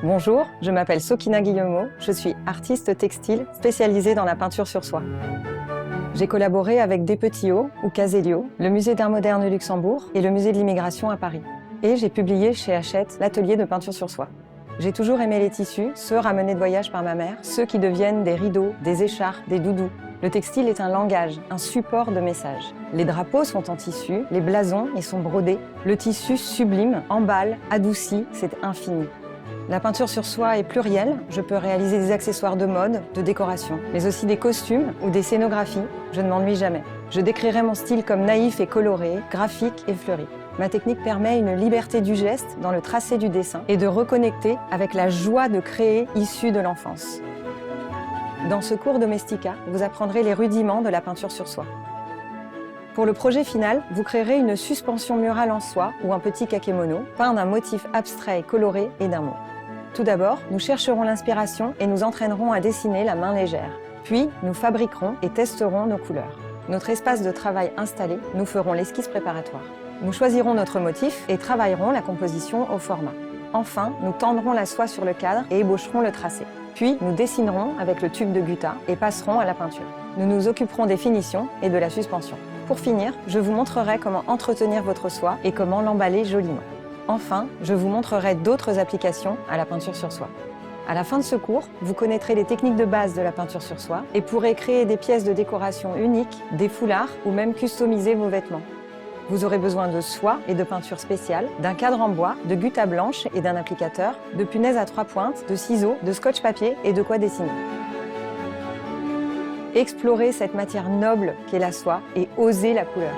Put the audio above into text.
Bonjour, je m'appelle Sokina Guillemot, je suis artiste textile spécialisée dans la peinture sur soie. J'ai collaboré avec Despetillot ou Caselio, le musée d'art moderne de Luxembourg et le musée de l'immigration à Paris. Et j'ai publié chez Hachette l'atelier de peinture sur soie. J'ai toujours aimé les tissus, ceux ramenés de voyage par ma mère, ceux qui deviennent des rideaux, des écharpes, des doudous. Le textile est un langage, un support de message. Les drapeaux sont en tissu, les blasons y sont brodés. Le tissu sublime, emballe, adoucit, c'est infini. La peinture sur soie est plurielle, je peux réaliser des accessoires de mode, de décoration, mais aussi des costumes ou des scénographies, je ne m'ennuie jamais. Je décrirai mon style comme naïf et coloré, graphique et fleuri. Ma technique permet une liberté du geste dans le tracé du dessin et de reconnecter avec la joie de créer issue de l'enfance. Dans ce cours Domestica, vous apprendrez les rudiments de la peinture sur soie. Pour le projet final, vous créerez une suspension murale en soie ou un petit kakémono, peint d'un motif abstrait et coloré et d'un mot. Tout d'abord, nous chercherons l'inspiration et nous entraînerons à dessiner la main légère. Puis, nous fabriquerons et testerons nos couleurs. Notre espace de travail installé, nous ferons l'esquisse préparatoire. Nous choisirons notre motif et travaillerons la composition au format. Enfin, nous tendrons la soie sur le cadre et ébaucherons le tracé. Puis, nous dessinerons avec le tube de gutta et passerons à la peinture. Nous nous occuperons des finitions et de la suspension. Pour finir, je vous montrerai comment entretenir votre soie et comment l'emballer joliment. Enfin, je vous montrerai d'autres applications à la peinture sur soie. À la fin de ce cours, vous connaîtrez les techniques de base de la peinture sur soie et pourrez créer des pièces de décoration uniques, des foulards ou même customiser vos vêtements. Vous aurez besoin de soie et de peinture spéciale, d'un cadre en bois, de gutta blanche et d'un applicateur, de punaises à 3 pointes, de ciseaux, de scotch papier et de quoi dessiner. Explorez cette matière noble qu'est la soie et osez la couleur.